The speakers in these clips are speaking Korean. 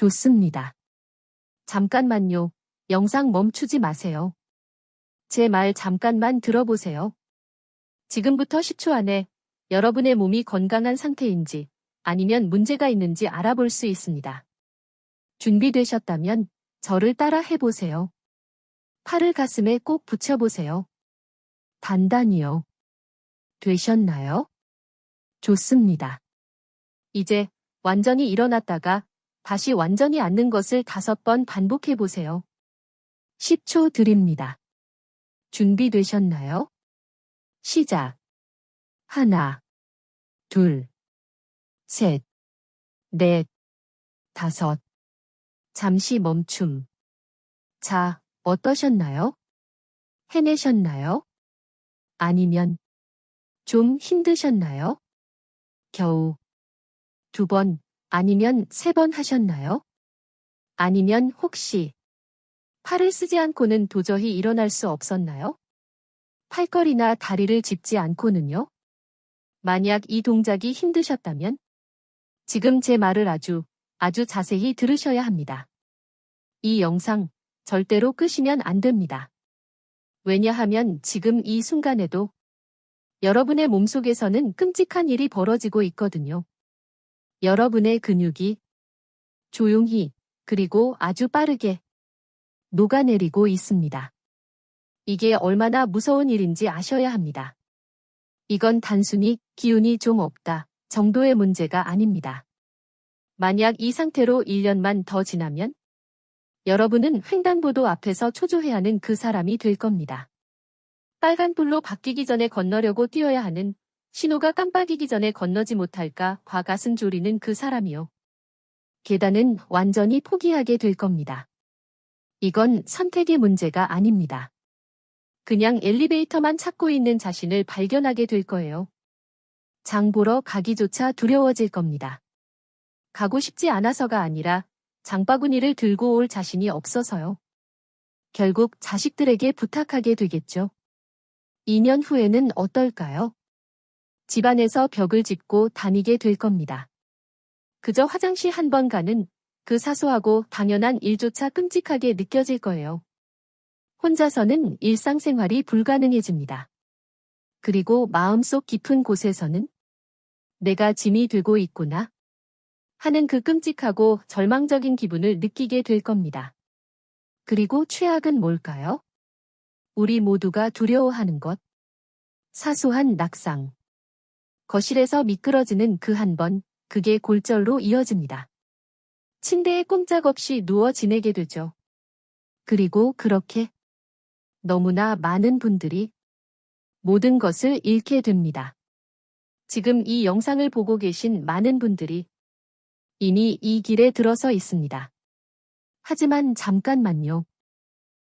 좋습니다. 잠깐만요. 영상 멈추지 마세요. 제 말 잠깐만 들어보세요. 지금부터 10초 안에 여러분의 몸이 건강한 상태인지 아니면 문제가 있는지 알아볼 수 있습니다. 준비되셨다면 저를 따라 해보세요. 팔을 가슴에 꼭 붙여보세요. 단단히요. 되셨나요? 좋습니다. 이제 완전히 일어났다가 다시 완전히 앉는 것을 5번 반복해보세요. 10초 드립니다. 준비되셨나요? 시작. 하나, 둘, 셋, 넷, 다섯. 잠시 멈춤. 자, 어떠셨나요? 해내셨나요? 아니면 좀 힘드셨나요? 겨우 2번 아니면 3번 하셨나요? 아니면 혹시 팔을 쓰지 않고는 도저히 일어날 수 없었나요? 팔걸이나 다리를 짚지 않고는요? 만약 이 동작이 힘드셨다면 지금 제 말을 아주 자세히 들으셔야 합니다. 이 영상 절대로 끄시면 안 됩니다. 왜냐하면 지금 이 순간에도 여러분의 몸속에서는 끔찍한 일이 벌어지고 있거든요. 여러분의 근육이 조용히 그리고 아주 빠르게 녹아내리고 있습니다. 이게 얼마나 무서운 일인지 아셔야 합니다. 이건 단순히 기운이 좀 없다 정도의 문제가 아닙니다. 만약 이 상태로 1년만 더 지나면 여러분은 횡단보도 앞에서 초조해하는 그 사람이 될 겁니다. 빨간불로 바뀌기 전에 건너려고 뛰어야 하는 신호가 깜빡이기 전에 건너지 못할까 과가슴 졸이는 그 사람이요. 계단은 완전히 포기하게 될 겁니다. 이건 선택의 문제가 아닙니다. 그냥 엘리베이터만 찾고 있는 자신을 발견하게 될 거예요. 장 보러 가기조차 두려워질 겁니다. 가고 싶지 않아서가 아니라 장바구니를 들고 올 자신이 없어서요. 결국 자식들에게 부탁하게 되겠죠. 2년 후에는 어떨까요? 집안에서 벽을 짚고 다니게 될 겁니다. 그저 화장실 한 번 가는 그 사소하고 당연한 일조차 끔찍하게 느껴질 거예요. 혼자서는 일상생활이 불가능해집니다. 그리고 마음속 깊은 곳에서는 내가 짐이 되고 있구나 하는 그 끔찍하고 절망적인 기분을 느끼게 될 겁니다. 그리고 최악은 뭘까요? 우리 모두가 두려워하는 것. 사소한 낙상. 거실에서 미끄러지는 그 한 번, 그게 골절로 이어집니다. 침대에 꼼짝없이 누워 지내게 되죠. 그리고 그렇게 너무나 많은 분들이 모든 것을 잃게 됩니다. 지금 이 영상을 보고 계신 많은 분들이 이미 이 길에 들어서 있습니다. 하지만 잠깐만요.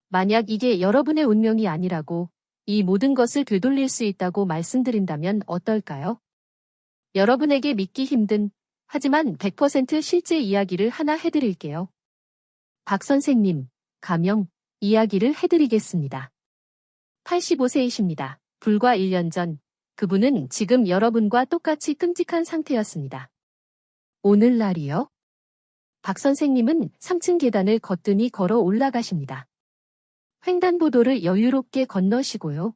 만약 이게 여러분의 운명이 아니라고 이 모든 것을 되돌릴 수 있다고 말씀드린다면 어떨까요? 여러분에게 믿기 힘든 하지만 100% 실제 이야기를 하나 해드릴게요. 박 선생님, 가명, 이야기를 해드리겠습니다. 85세이십니다. 불과 1년 전, 그분은 지금 여러분과 똑같이 끔찍한 상태였습니다. 오늘날이요? 박 선생님은 3층 계단을 거뜬히 걸어 올라가십니다. 횡단보도를 여유롭게 건너시고요.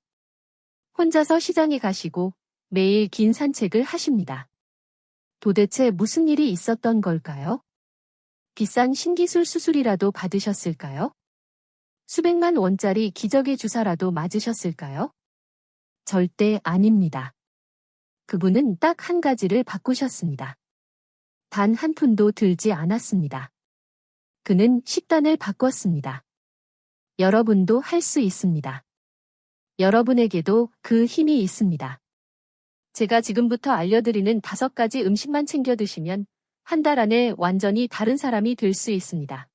혼자서 시장에 가시고 매일 긴 산책을 하십니다. 도대체 무슨 일이 있었던 걸까요? 비싼 신기술 수술이라도 받으셨을까요? 수백만 원짜리 기적의 주사라도 맞으셨을까요? 절대 아닙니다. 그분은 딱 한 가지를 바꾸셨습니다. 단 한 푼도 들지 않았습니다. 그는 식단을 바꿨습니다. 여러분도 할 수 있습니다. 여러분에게도 그 힘이 있습니다. 제가 지금부터 알려드리는 5가지 음식만 챙겨 드시면 한 달 안에 완전히 다른 사람이 될 수 있습니다.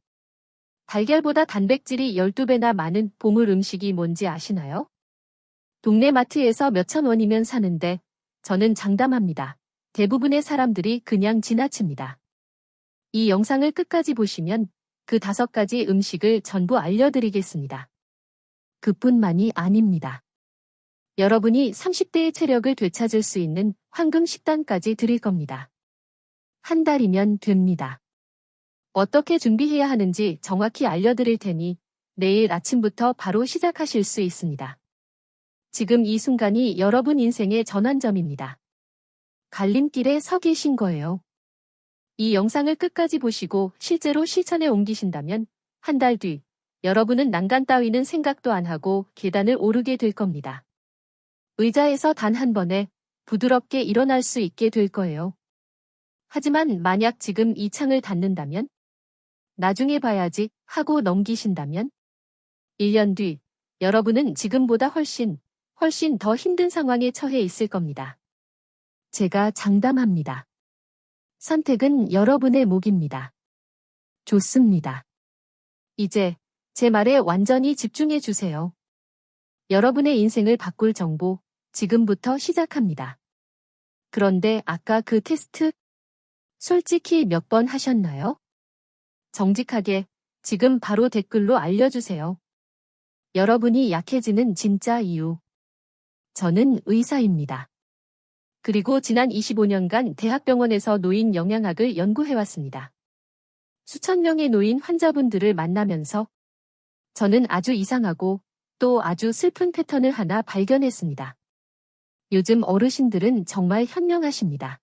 달걀보다 단백질이 12배나 많은 보물 음식이 뭔지 아시나요? 동네 마트에서 몇천 원이면 사는데 저는 장담합니다. 대부분의 사람들이 그냥 지나칩니다. 이 영상을 끝까지 보시면 그 5가지 음식을 전부 알려드리겠습니다. 그뿐만이 아닙니다. 여러분이 30대의 체력을 되찾을 수 있는 황금 식단까지 드릴 겁니다. 한 달이면 됩니다. 어떻게 준비해야 하는지 정확히 알려드릴 테니 내일 아침부터 바로 시작하실 수 있습니다. 지금 이 순간이 여러분 인생의 전환점입니다. 갈림길에 서 계신 거예요. 이 영상을 끝까지 보시고 실제로 실천에 옮기신다면 한 달 뒤 여러분은 난간 따위는 생각도 안 하고 계단을 오르게 될 겁니다. 의자에서 단 한 번에 부드럽게 일어날 수 있게 될 거예요. 하지만 만약 지금 이 창을 닫는다면, 나중에 봐야지 하고 넘기신다면 1년 뒤 여러분은 지금보다 훨씬 더 힘든 상황에 처해 있을 겁니다. 제가 장담합니다. 선택은 여러분의 몫입니다. 좋습니다. 이제 제 말에 완전히 집중해 주세요. 여러분의 인생을 바꿀 정보 지금부터 시작합니다. 그런데 아까 그 테스트 솔직히 몇 번 하셨나요? 정직하게 지금 바로 댓글로 알려주세요. 여러분이 약해지는 진짜 이유. 저는 의사입니다. 그리고 지난 25년간 대학병원에서 노인 영양학을 연구해왔습니다. 수천 명의 노인 환자분들을 만나면서 저는 아주 이상하고 또 아주 슬픈 패턴을 하나 발견했습니다. 요즘 어르신들은 정말 현명하십니다.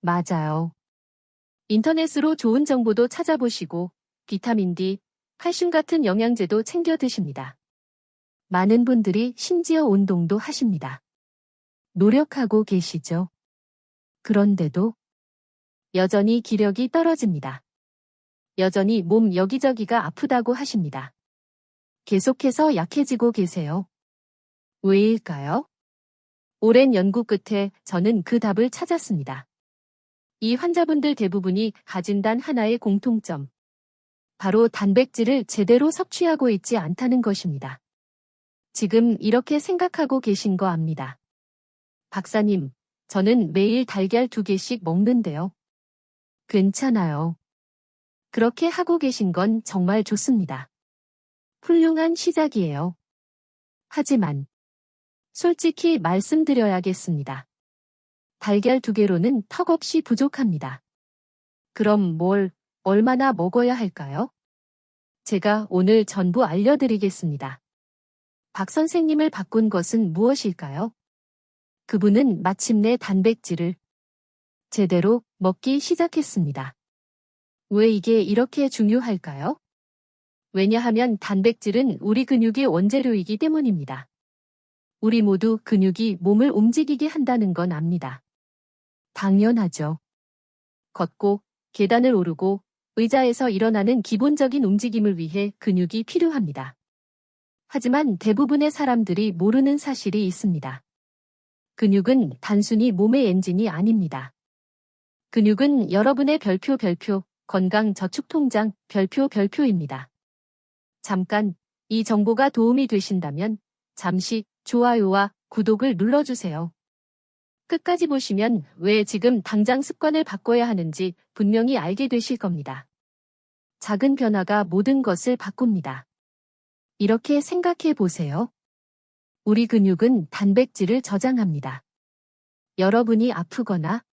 맞아요. 인터넷으로 좋은 정보도 찾아보시고 비타민 D, 칼슘 같은 영양제도 챙겨 드십니다. 많은 분들이 심지어 운동도 하십니다. 노력하고 계시죠? 그런데도 여전히 기력이 떨어집니다. 여전히 몸 여기저기가 아프다고 하십니다. 계속해서 약해지고 계세요. 왜일까요? 오랜 연구 끝에 저는 그 답을 찾았습니다. 이 환자분들 대부분이 가진 단 하나의 공통점. 바로 단백질을 제대로 섭취하고 있지 않다는 것입니다. 지금 이렇게 생각하고 계신 거 압니다. 박사님, 저는 매일 달걀 2개씩 먹는데요. 괜찮아요. 그렇게 하고 계신 건 정말 좋습니다. 훌륭한 시작이에요. 하지만 솔직히 말씀드려야겠습니다. 달걀 2개로는 턱없이 부족합니다. 그럼 얼마나 먹어야 할까요? 제가 오늘 전부 알려드리겠습니다. 박 선생님을 바꾼 것은 무엇일까요? 그분은 마침내 단백질을 제대로 먹기 시작했습니다. 왜 이게 이렇게 중요할까요? 왜냐하면 단백질은 우리 근육의 원재료이기 때문입니다. 우리 모두 근육이 몸을 움직이게 한다는 건 압니다. 당연하죠. 걷고, 계단을 오르고, 의자에서 일어나는 기본적인 움직임을 위해 근육이 필요합니다. 하지만 대부분의 사람들이 모르는 사실이 있습니다. 근육은 단순히 몸의 엔진이 아닙니다. 근육은 여러분의 별표, 건강저축통장 별표입니다. 잠깐 이 정보가 도움이 되신다면 잠시 좋아요와 구독을 눌러주세요. 끝까지 보시면 왜 지금 당장 습관을 바꿔야 하는지 분명히 알게 되실 겁니다. 작은 변화가 모든 것을 바꿉니다. 이렇게 생각해 보세요. 우리 근육은 단백질을 저장합니다. 여러분이 아프거나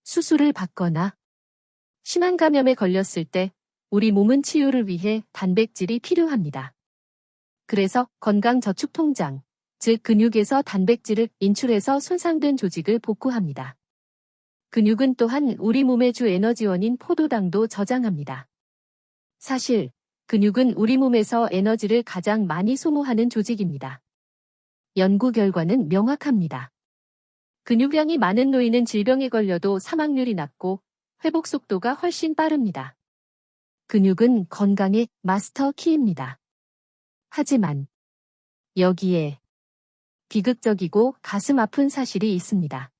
수술을 받거나 심한 감염에 걸렸을 때 우리 몸은 치유를 위해 단백질이 필요합니다. 그래서 건강저축통장, 즉 근육에서 단백질을 인출해서 손상된 조직을 복구합니다. 근육은 또한 우리 몸의 주 에너지원인 포도당도 저장합니다. 사실 근육은 우리 몸에서 에너지를 가장 많이 소모하는 조직입니다. 연구 결과는 명확합니다. 근육량이 많은 노인은 질병에 걸려도 사망률이 낮고 회복 속도가 훨씬 빠릅니다. 근육은 건강의 마스터 키입니다. 하지만 여기에 비극적이고 가슴 아픈 사실이 있습니다.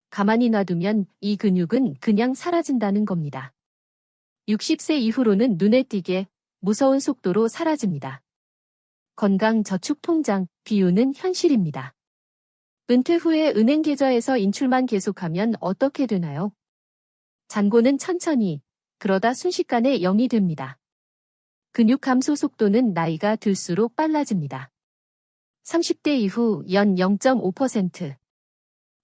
가만히 놔두면 이 근육은 그냥 사라진다는 겁니다. 60세 이후로는 눈에 띄게 무서운 속도로 사라집니다. 건강저축통장 비유는 현실입니다. 은퇴 후에 은행 계좌에서 인출만 계속하면 어떻게 되나요? 잔고는 천천히, 그러다 순식간에 0이 됩니다. 근육 감소 속도는 나이가 들수록 빨라집니다. 30대 이후 연 0.5%,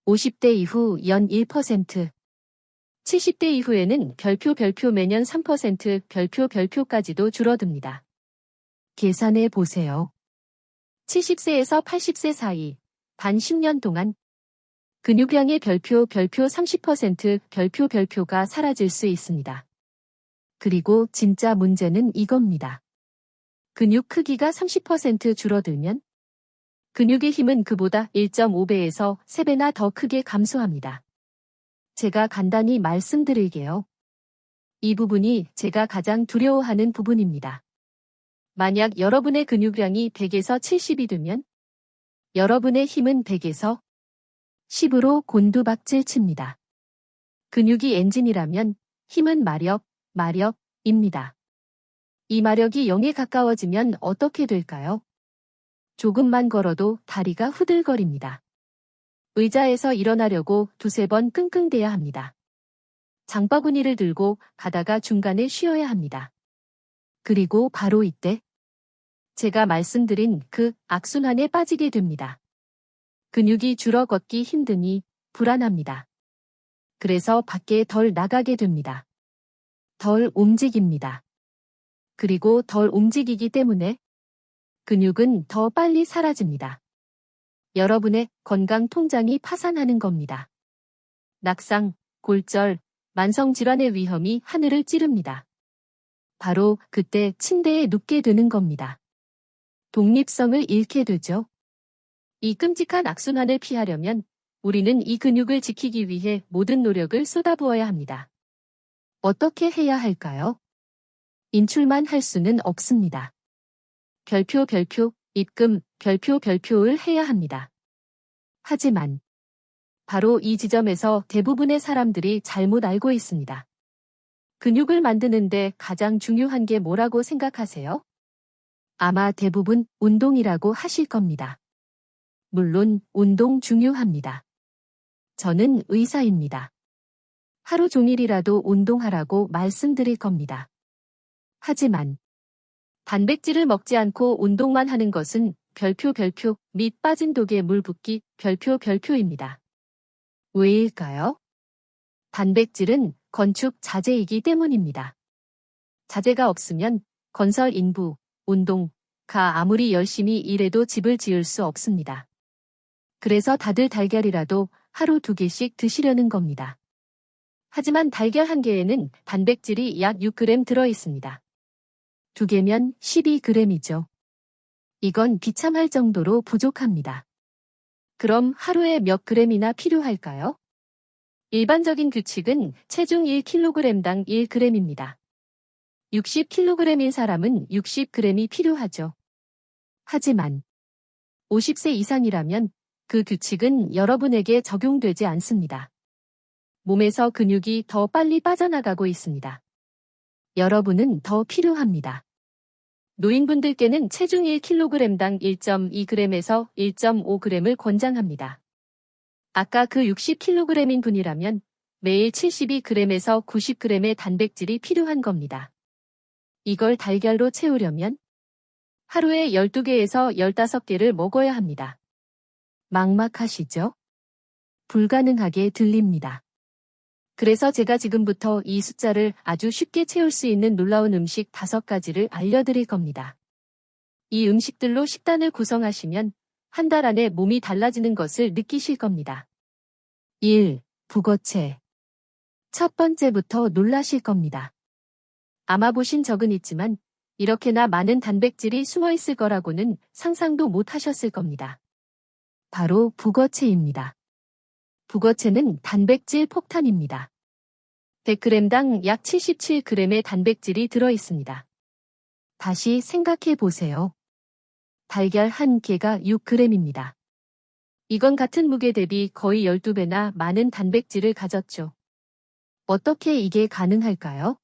50대 이후 연 1%, 70대 이후에는 별표 매년 3% 별표까지도 줄어듭니다. 계산해 보세요. 70세에서 80세 사이 단 10년 동안 근육량의 별표 30% 별표가 사라질 수 있습니다. 그리고 진짜 문제는 이겁니다. 근육 크기가 30% 줄어들면 근육의 힘은 그보다 1.5배에서 3배나 더 크게 감소합니다. 제가 간단히 말씀드릴게요. 이 부분이 제가 가장 두려워하는 부분입니다. 만약 여러분의 근육량이 100에서 70이 되면 여러분의 힘은 100에서 10으로 곤두박질 칩니다. 근육이 엔진이라면 힘은 마력입니다. 이 마력이 0에 가까워지면 어떻게 될까요? 조금만 걸어도 다리가 후들거립니다. 의자에서 일어나려고 두세 번 끙끙대야 합니다. 장바구니를 들고 가다가 중간에 쉬어야 합니다. 그리고 바로 이때 제가 말씀드린 그 악순환에 빠지게 됩니다. 근육이 줄어 걷기 힘드니 불안합니다. 그래서 밖에 덜 나가게 됩니다. 덜 움직입니다. 그리고 덜 움직이기 때문에 근육은 더 빨리 사라집니다. 여러분의 건강 통장이 파산하는 겁니다. 낙상, 골절, 만성질환의 위험이 하늘을 찌릅니다. 바로 그때 침대에 눕게 되는 겁니다. 독립성을 잃게 되죠. 이 끔찍한 악순환을 피하려면 우리는 이 근육을 지키기 위해 모든 노력을 쏟아부어야 합니다. 어떻게 해야 할까요? 인출만 할 수는 없습니다. 별표, 입금, 별표를 해야 합니다. 하지만 바로 이 지점에서 대부분의 사람들이 잘못 알고 있습니다. 근육을 만드는데 가장 중요한 게 뭐라고 생각하세요? 아마 대부분 운동이라고 하실 겁니다. 물론 운동 중요합니다. 저는 의사입니다. 하루 종일이라도 운동하라고 말씀드릴 겁니다. 하지만 단백질을 먹지 않고 운동만 하는 것은 별표 및 빠진 독에 물 붓기 별표입니다. 왜일까요? 단백질은 건축 자재이기 때문입니다. 자재가 없으면 건설 인부, 운동가 아무리 열심히 일해도 집을 지을 수 없습니다. 그래서 다들 달걀이라도 하루 2개씩 드시려는 겁니다. 하지만 달걀 1개에는 단백질이 약 6g 들어 있습니다. 2개면 12g이죠. 이건 비참할 정도로 부족합니다. 그럼 하루에 몇 g이나 필요할까요? 일반적인 규칙은 체중 1kg당 1g입니다. 60kg인 사람은 60g이 필요하죠. 하지만 50세 이상이라면 그 규칙은 여러분에게 적용되지 않습니다. 몸에서 근육이 더 빨리 빠져나가고 있습니다. 여러분은 더 필요합니다. 노인분들께는 체중 1kg당 1.2g에서 1.5g을 권장합니다. 아까 그 60kg인 분이라면 매일 72g에서 90g의 단백질이 필요한 겁니다. 이걸 달걀로 채우려면 하루에 12개에서 15개를 먹어야 합니다. 막막하시죠? 불가능하게 들립니다. 그래서 제가 지금부터 이 숫자를 아주 쉽게 채울 수 있는 놀라운 음식 5가지를 알려드릴 겁니다. 이 음식들로 식단을 구성하시면 한 달 안에 몸이 달라지는 것을 느끼실 겁니다. 1. 북어채. 첫 번째부터 놀라실 겁니다. 아마 보신 적은 있지만 이렇게나 많은 단백질이 숨어 있을 거라고는 상상도 못 하셨을 겁니다. 바로 북어채입니다. 북어채는 단백질 폭탄입니다. 100g당 약 77g의 단백질이 들어 있습니다. 다시 생각해 보세요. 달걀 1개가 6g입니다. 이건 같은 무게 대비 거의 12배나 많은 단백질을 가졌죠. 어떻게 이게 가능할까요?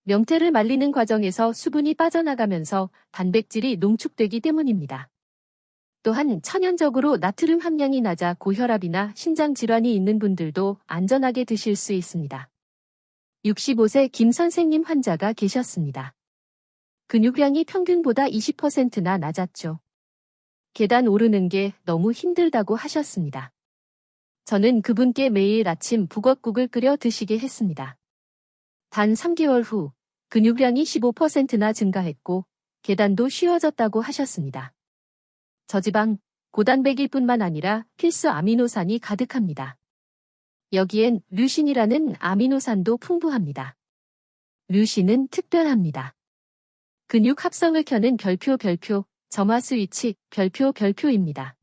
명태를 말리는 과정에서 수분이 빠져나가면서 단백질이 농축되기 때문입니다. 또한 천연적으로 나트륨 함량이 낮아 고혈압이나 심장 질환이 있는 분들도 안전하게 드실 수 있습니다. 65세 김 선생님 환자가 계셨습니다. 근육량이 평균보다 20%나 낮았죠. 계단 오르는 게 너무 힘들다고 하셨습니다. 저는 그분께 매일 아침 북엇국을 끓여 드시게 했습니다. 단 3개월 후 근육량이 15%나 증가했고 계단도 쉬워졌다고 하셨습니다. 저지방, 고단백일 뿐만 아니라 필수 아미노산이 가득합니다. 여기엔 류신이라는 아미노산도 풍부합니다. 류신은 특별합니다. 근육 합성을 켜는 별표, 점화 스위치, 별표입니다.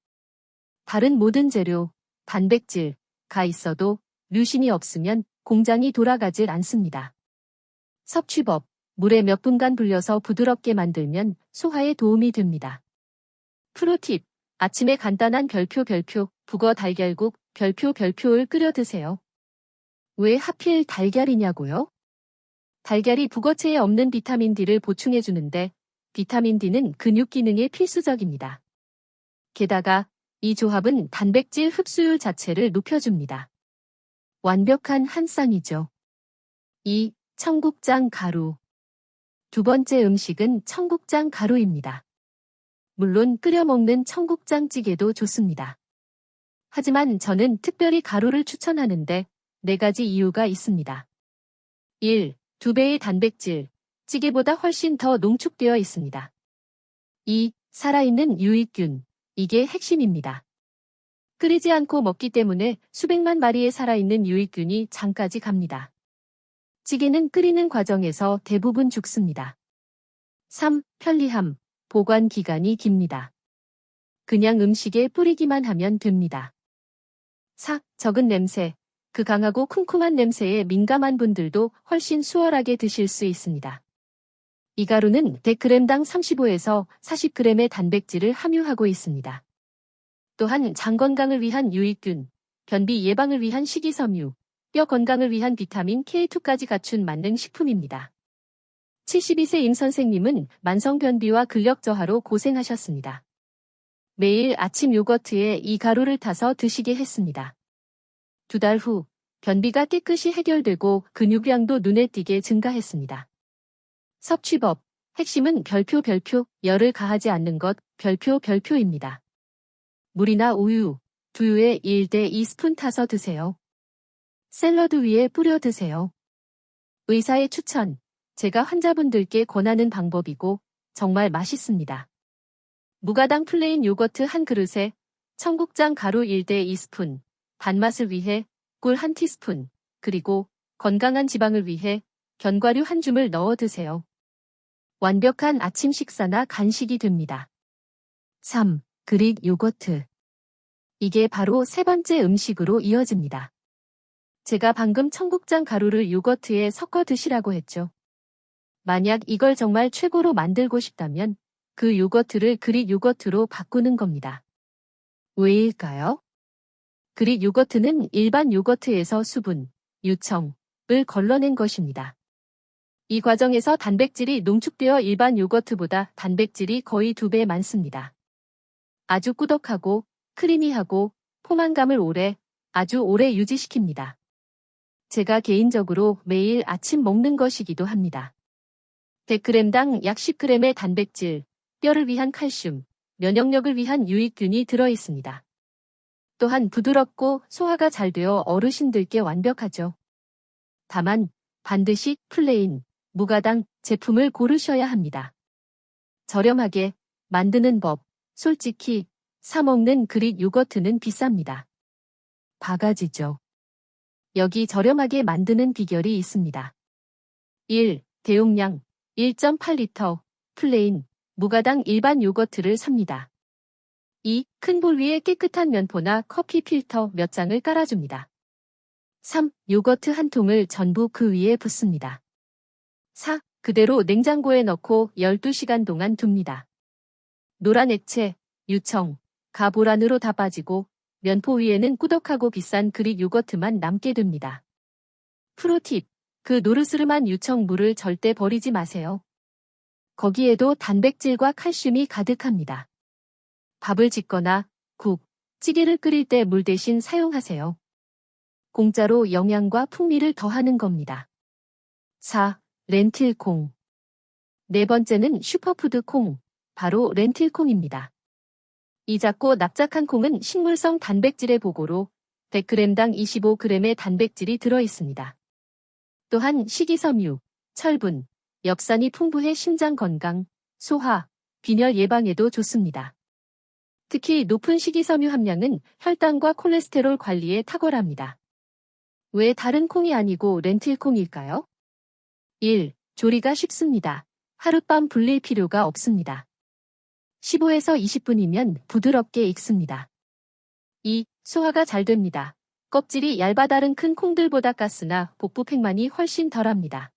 다른 모든 재료, 단백질가 있어도 류신이 없으면 공장이 돌아가질 않습니다. 섭취법, 물에 몇 분간 불려서 부드럽게 만들면 소화에 도움이 됩니다. 프로팁, 아침에 간단한 별표, 북어 달걀국, 별표를 끓여 드세요. 왜 하필 달걀이냐고요? 달걀이 북어체에 없는 비타민 D를 보충해주는데 비타민 D는 근육 기능에 필수적입니다. 게다가 이 조합은 단백질 흡수율 자체를 높여줍니다. 완벽한 한 쌍이죠. 2. 청국장 가루. 두 번째 음식은 청국장 가루입니다. 물론 끓여 먹는 청국장찌개도 좋습니다. 하지만 저는 특별히 가루를 추천하는데 4가지 이유가 있습니다. 1. 2배의 단백질, 찌개보다 훨씬 더 농축되어 있습니다. 2. 살아있는 유익균, 이게 핵심입니다. 끓이지 않고 먹기 때문에 수백만 마리의 살아있는 유익균이 장까지 갑니다. 찌개는 끓이는 과정에서 대부분 죽습니다. 3. 편리함, 보관 기간이 깁니다. 그냥 음식에 뿌리기만 하면 됩니다. 4. 적은 냄새, 그 강하고 쿰쿰한 냄새에 민감한 분들도 훨씬 수월하게 드실 수 있습니다. 이 가루는 100g당 35에서 40g의 단백질을 함유하고 있습니다. 또한 장 건강을 위한 유익균, 변비 예방을 위한 식이섬유, 뼈 건강을 위한 비타민 K2까지 갖춘 만능 식품입니다. 72세 임 선생님은 만성 변비와 근력 저하로 고생하셨습니다. 매일 아침 요거트에 이 가루를 타서 드시게 했습니다. 2달 후 변비가 깨끗이 해결되고 근육량도 눈에 띄게 증가했습니다. 섭취법, 핵심은 별표, 열을 가하지 않는 것, 별표입니다. 물이나 우유, 두유에 1대 2스푼 타서 드세요. 샐러드 위에 뿌려 드세요. 의사의 추천, 제가 환자분들께 권하는 방법이고 정말 맛있습니다. 무가당 플레인 요거트 한 그릇에 청국장 가루 1대 2스푼, 단맛을 위해 꿀 1티스푼, 그리고 건강한 지방을 위해 견과류 한 줌을 넣어 드세요. 완벽한 아침 식사나 간식이 됩니다. 3. 그릭 요거트. 이게 바로 세 번째 음식으로 이어집니다. 제가 방금 청국장 가루를 요거트에 섞어 드시라고 했죠. 만약 이걸 정말 최고로 만들고 싶다면 그 요거트를 그릭 요거트로 바꾸는 겁니다. 왜일까요? 그릭 요거트는 일반 요거트에서 수분, 유청을 걸러낸 것입니다. 이 과정에서 단백질이 농축되어 일반 요거트보다 단백질이 거의 2배 많습니다. 아주 꾸덕하고 크리미하고 포만감을 아주 오래 유지시킵니다. 제가 개인적으로 매일 아침 먹는 것이기도 합니다. 100g당 약 10g의 단백질, 뼈를 위한 칼슘, 면역력을 위한 유익균이 들어있습니다. 또한 부드럽고 소화가 잘 되어 어르신들께 완벽하죠. 다만 반드시 플레인, 무가당 제품을 고르셔야 합니다. 저렴하게 만드는 법, 솔직히 사 먹는 그릭 요거트는 비쌉니다. 바가지죠. 여기 저렴하게 만드는 비결이 있습니다. 1. 대용량 1.8리터 플레인, 무가당 일반 요거트를 삽니다. 2. 큰 볼 위에 깨끗한 면포나 커피 필터 몇 장을 깔아줍니다. 3. 요거트 한 통을 전부 그 위에 붓습니다. 4. 그대로 냉장고에 넣고 12시간 동안 둡니다. 노란 액체, 유청, 가볼 안으로 다 빠지고 면포 위에는 꾸덕하고 비싼 그릭 요거트만 남게 됩니다. 프로팁, 그 노르스름한 유청물을 절대 버리지 마세요. 거기에도 단백질과 칼슘이 가득합니다. 밥을 짓거나 국, 찌개를 끓일 때 물 대신 사용하세요. 공짜로 영양과 풍미를 더하는 겁니다. 4. 렌틸콩. 네 번째는 슈퍼푸드 콩, 바로 렌틸콩입니다. 이 작고 납작한 콩은 식물성 단백질의 보고로 100g당 25g의 단백질이 들어 있습니다. 또한 식이섬유, 철분, 엽산이 풍부해 심장 건강, 소화, 빈혈 예방에도 좋습니다. 특히 높은 식이섬유 함량은 혈당과 콜레스테롤 관리에 탁월합니다. 왜 다른 콩이 아니고 렌틸콩일까요? 1. 조리가 쉽습니다. 하룻밤 불릴 필요가 없습니다. 15에서 20분이면 부드럽게 익습니다. 2. 소화가 잘 됩니다. 껍질이 얇아 다른 큰 콩들보다 가스나 복부팽만이 훨씬 덜합니다.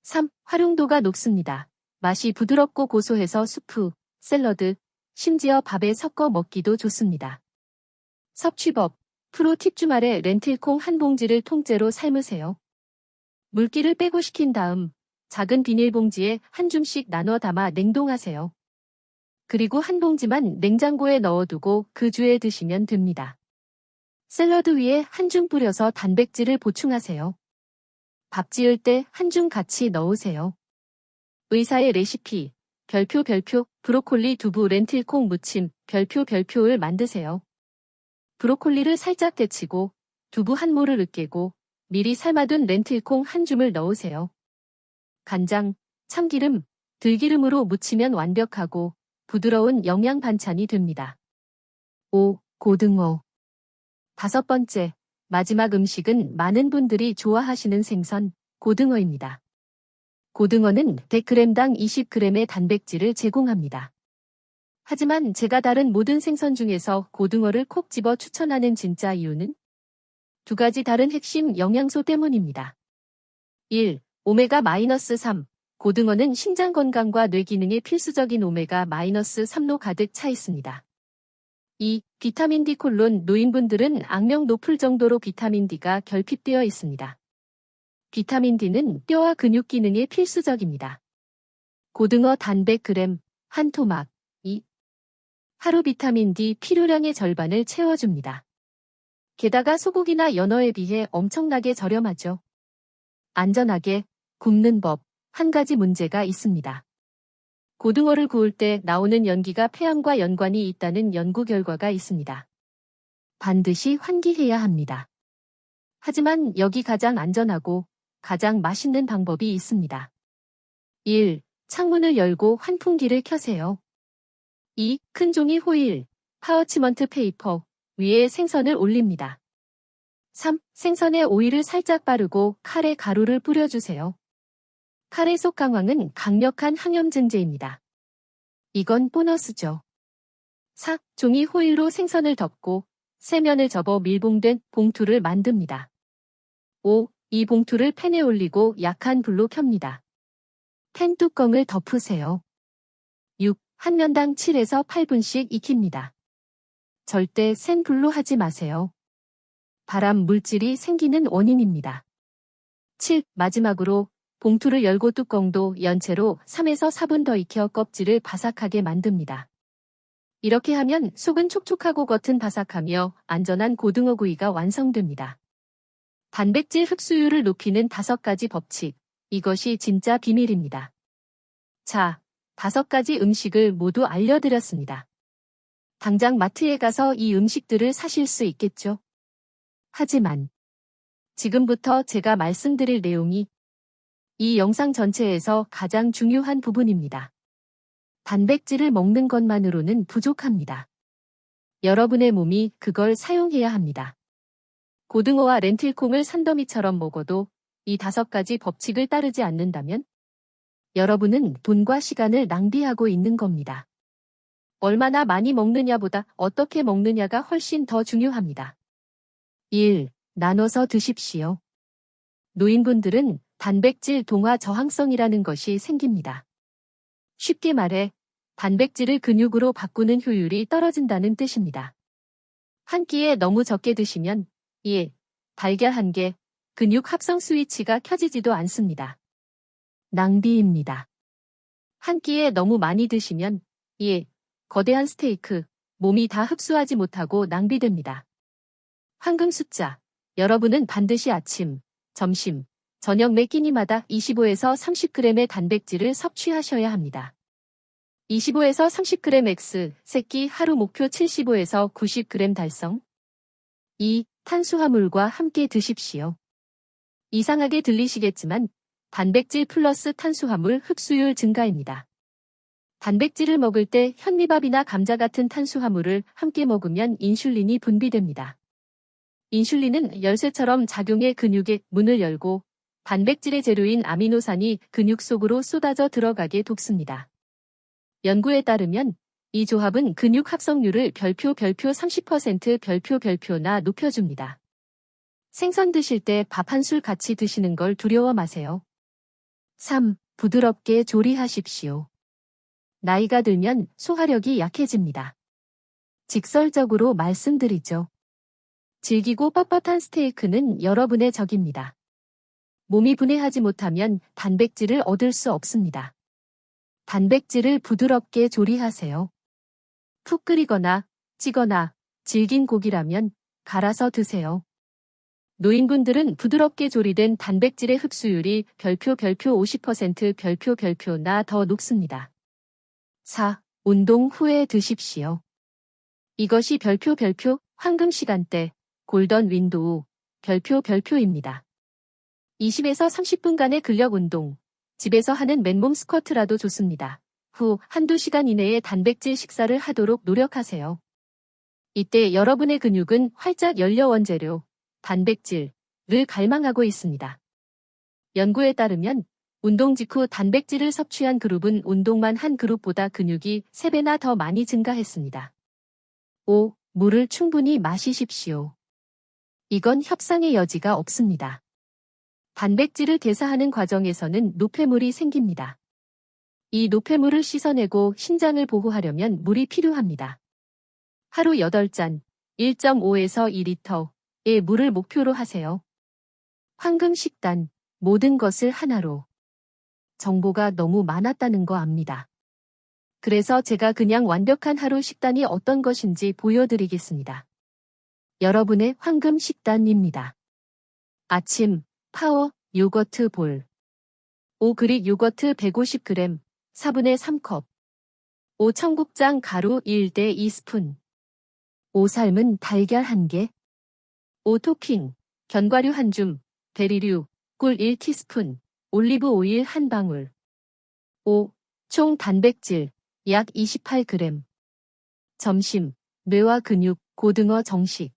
3. 활용도가 높습니다. 맛이 부드럽고 고소해서 수프, 샐러드, 심지어 밥에 섞어 먹기도 좋습니다. 섭취법. 프로팁 주말에 렌틸콩 한 봉지를 통째로 삶으세요. 물기를 빼고 식힌 다음 작은 비닐봉지에 한 줌씩 나눠 담아 냉동하세요. 그리고 한 봉지만 냉장고에 넣어두고 그 주에 드시면 됩니다. 샐러드 위에 한 줌 뿌려서 단백질을 보충하세요. 밥 지을 때 한 줌 같이 넣으세요. 의사의 레시피, 별표 브로콜리 두부 렌틸콩 무침, 별표를 만드세요. 브로콜리를 살짝 데치고 두부 한 모를 으깨고 미리 삶아둔 렌틸콩 한 줌을 넣으세요. 간장, 참기름, 들기름으로 무치면 완벽하고 부드러운 영양 반찬이 됩니다. 5. 고등어. 5번째, 마지막 음식은 많은 분들이 좋아하시는 생선, 고등어입니다. 고등어는 100g당 20g의 단백질을 제공합니다. 하지만 제가 다른 모든 생선 중에서 고등어를 콕 집어 추천하는 진짜 이유는 2가지 다른 핵심 영양소 때문입니다. 1. 오메가-3. 고등어는 심장 건강과 뇌 기능에 필수적인 오메가-3로 가득 차 있습니다. 2. 비타민 D. 노인분들은 악명 높을 정도로 비타민 D가 결핍되어 있습니다. 비타민 D는 뼈와 근육 기능에 필수적입니다. 고등어 단 100g, 한 토막, 2. 하루 비타민 D 필요량의 절반을 채워줍니다. 게다가 소고기나 연어에 비해 엄청나게 저렴하죠. 안전하게 굽는 법, 한 가지 문제가 있습니다. 고등어를 구울 때 나오는 연기가 폐암과 연관이 있다는 연구 결과가 있습니다. 반드시 환기해야 합니다. 하지만 여기 가장 안전하고 가장 맛있는 방법이 있습니다. 1. 창문을 열고 환풍기를 켜세요. 2. 큰 종이 호일, 파워치먼트 페이퍼 위에 생선을 올립니다. 3. 생선에 오일을 살짝 바르고 칼에 가루를 뿌려주세요. 칼의 속 강황은 강력한 항염증제입니다. 이건 보너스죠. 4. 종이 호일로 생선을 덮고 세면을 접어 밀봉된 봉투를 만듭니다. 5. 이 봉투를 팬에 올리고 약한 불로 켭니다. 팬 뚜껑을 덮으세요. 6. 한 면당 7에서 8분씩 익힙니다. 절대 센 불로 하지 마세요. 발암 물질이 생기는 원인입니다. 7. 마지막으로 봉투를 열고 뚜껑도 연체로 3에서 4분 더 익혀 껍질을 바삭하게 만듭니다. 이렇게 하면 속은 촉촉하고 겉은 바삭하며 안전한 고등어 구이가 완성됩니다. 단백질 흡수율을 높이는 5가지 법칙. 이것이 진짜 비밀입니다. 자, 5가지 음식을 모두 알려드렸습니다. 당장 마트에 가서 이 음식들을 사실 수 있겠죠? 하지만 지금부터 제가 말씀드릴 내용이 이 영상 전체에서 가장 중요한 부분입니다. 단백질을 먹는 것만으로는 부족합니다. 여러분의 몸이 그걸 사용해야 합니다. 고등어와 렌틸콩을 산더미처럼 먹어도 이 5가지 법칙을 따르지 않는다면 여러분은 돈과 시간을 낭비하고 있는 겁니다. 얼마나 많이 먹느냐보다 어떻게 먹느냐가 훨씬 더 중요합니다. 1. 나눠서 드십시오. 노인분들은 단백질 동화 저항성이라는 것이 생깁니다. 쉽게 말해 단백질을 근육으로 바꾸는 효율이 떨어진다는 뜻입니다. 한 끼에 너무 적게 드시면 1. 달걀 1개, 근육 합성 스위치가 켜지지도 않습니다. 낭비입니다. 한 끼에 너무 많이 드시면 1. 거대한 스테이크, 몸이 다 흡수하지 못하고 낭비됩니다. 황금 숫자, 여러분은 반드시 아침, 점심, 저녁 매 끼니마다 25에서 30g의 단백질을 섭취하셔야 합니다. 25에서 30g X, 새끼 하루 목표 75에서 90g 달성. 2. 탄수화물과 함께 드십시오. 이상하게 들리시겠지만 단백질 플러스 탄수화물 흡수율 증가입니다. 단백질을 먹을 때 현미밥이나 감자 같은 탄수화물을 함께 먹으면 인슐린이 분비됩니다. 인슐린은 열쇠처럼 작용해 근육의 문을 열고 단백질의 재료인 아미노산이 근육 속으로 쏟아져 들어가게 돕습니다. 연구에 따르면 이 조합은 근육 합성률을 별표 30% 별표나 높여줍니다. 생선 드실 때 밥 한 술 같이 드시는 걸 두려워 마세요. 3. 부드럽게 조리하십시오. 나이가 들면 소화력이 약해집니다. 직설적으로 말씀드리죠. 질기고 뻣뻣한 스테이크는 여러분의 적입니다. 몸이 분해하지 못하면 단백질을 얻을 수 없습니다. 단백질을 부드럽게 조리하세요. 푹 끓이거나 찌거나 질긴 고기라면 갈아서 드세요. 노인분들은 부드럽게 조리된 단백질의 흡수율이 별표 50% 별표나 더 높습니다. 4. 운동 후에 드십시오. 이것이 별표 황금 시간대 골든 윈도우 별표입니다. 20에서 30분간의 근력 운동, 집에서 하는 맨몸 스쿼트라도 좋습니다. 후 한두 시간 이내에 단백질 식사를 하도록 노력하세요. 이때 여러분의 근육은 활짝 열려 원재료, 단백질을 갈망하고 있습니다. 연구에 따르면 운동 직후 단백질을 섭취한 그룹은 운동만 한 그룹보다 근육이 3배나 더 많이 증가했습니다. 5. 물을 충분히 마시십시오. 이건 협상의 여지가 없습니다. 단백질을 대사하는 과정에서는 노폐물이 생깁니다. 이 노폐물을 씻어내고 신장을 보호하려면 물이 필요합니다. 하루 8잔, 1.5에서 2리터의 물을 목표로 하세요. 황금 식단, 모든 것을 하나로. 정보가 너무 많았다는 거 압니다. 그래서 제가 그냥 완벽한 하루 식단이 어떤 것인지 보여드리겠습니다. 여러분의 황금 식단입니다. 아침, 파워, 요거트 볼. 5 그릭 요거트 150g, 4분의 3컵. 5 청국장 가루 1대 2스푼. 5 삶은 달걀 1개. 5 토핑, 견과류 1줌, 베리류, 꿀 1티스푼, 올리브 오일 1방울. 5. 총 단백질, 약 28g. 점심, 뇌와 근육, 고등어 정식.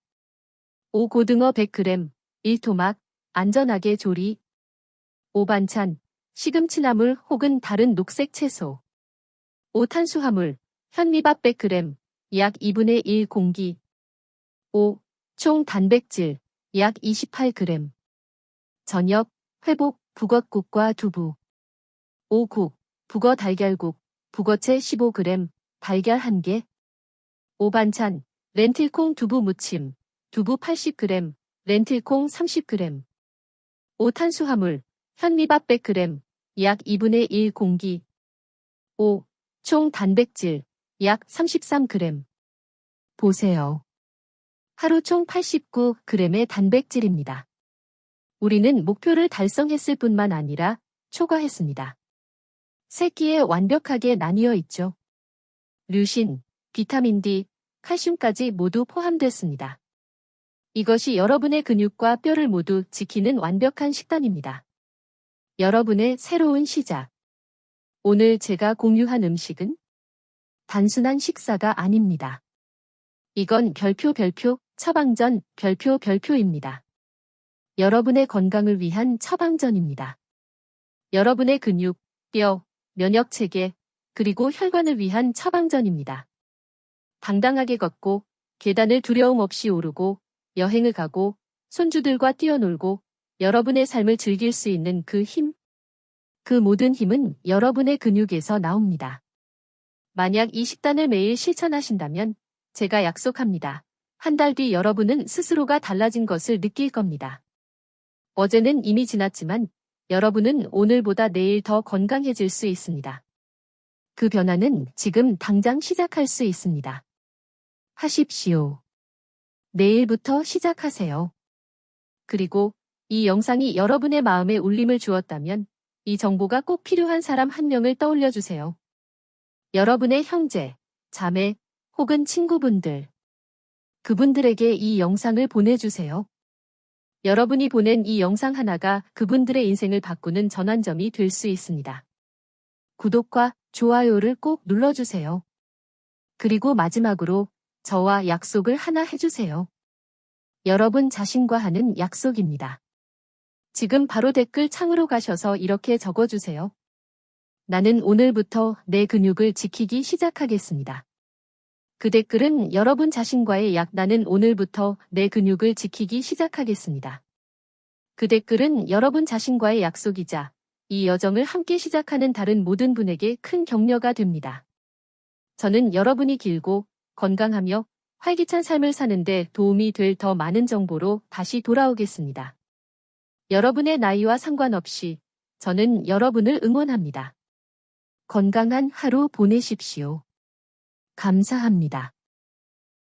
5 고등어 100g, 1토막, 안전하게 조리. 5 반찬, 시금치나물 혹은 다른 녹색 채소. 5 탄수화물, 현미밥 100g, 약 2분의 1 공기. 5. 총 단백질, 약 28g. 저녁, 회복, 북엇국과 두부. 5 국, 북어 달걀국, 북어채 15g, 달걀 1개. 5 반찬, 렌틸콩 두부 무침, 두부 80g, 렌틸콩 30g. 5 탄수화물, 현미밥 100g, 약 2분의 1 공기. 5. 총 단백질, 약 33g. 보세요. 하루 총 89g의 단백질입니다. 우리는 목표를 달성했을 뿐만 아니라 초과했습니다. 3끼에 완벽하게 나뉘어 있죠. 류신, 비타민 D, 칼슘까지 모두 포함됐습니다. 이것이 여러분의 근육과 뼈를 모두 지키는 완벽한 식단입니다. 여러분의 새로운 시작. 오늘 제가 공유한 음식은 단순한 식사가 아닙니다. 이건 별표 처방전 별표입니다. 여러분의 건강을 위한 처방전입니다. 여러분의 근육, 뼈, 면역체계, 그리고 혈관을 위한 처방전입니다. 당당하게 걷고, 계단을 두려움 없이 오르고, 여행을 가고, 손주들과 뛰어놀고, 여러분의 삶을 즐길 수 있는 그 힘. 그 모든 힘은 여러분의 근육에서 나옵니다. 만약 이 식단을 매일 실천하신다면, 제가 약속합니다. 한 달 뒤 여러분은 스스로가 달라진 것을 느낄 겁니다. 어제는 이미 지났지만, 여러분은 오늘보다 내일 더 건강해질 수 있습니다. 그 변화는 지금 당장 시작할 수 있습니다. 하십시오. 내일부터 시작하세요. 그리고 이 영상이 여러분의 마음에 울림을 주었다면 이 정보가 꼭 필요한 사람 한 명을 떠올려 주세요. 여러분의 형제, 자매 혹은 친구분들. 그분들에게 이 영상을 보내주세요. 여러분이 보낸 이 영상 하나가 그분들의 인생을 바꾸는 전환점이 될 수 있습니다. 구독과 좋아요를 꼭 눌러주세요. 그리고 마지막으로 저와 약속을 하나 해주세요. 여러분 자신과 하는 약속입니다. 지금 바로 댓글 창으로 가셔서 이렇게 적어주세요. 나는 오늘부터 내 근육을 지키기 시작하겠습니다. 그 댓글은 여러분 자신과의 나는 오늘부터 내 근육을 지키기 시작하겠습니다. 그 댓글은 여러분 자신과의 약속이자 이 여정을 함께 시작하는 다른 모든 분에게 큰 격려가 됩니다. 저는 여러분이 길고 건강하며 활기찬 삶을 사는데 도움이 될 더 많은 정보로 다시 돌아오겠습니다. 여러분의 나이와 상관없이 저는 여러분을 응원합니다. 건강한 하루 보내십시오. 감사합니다.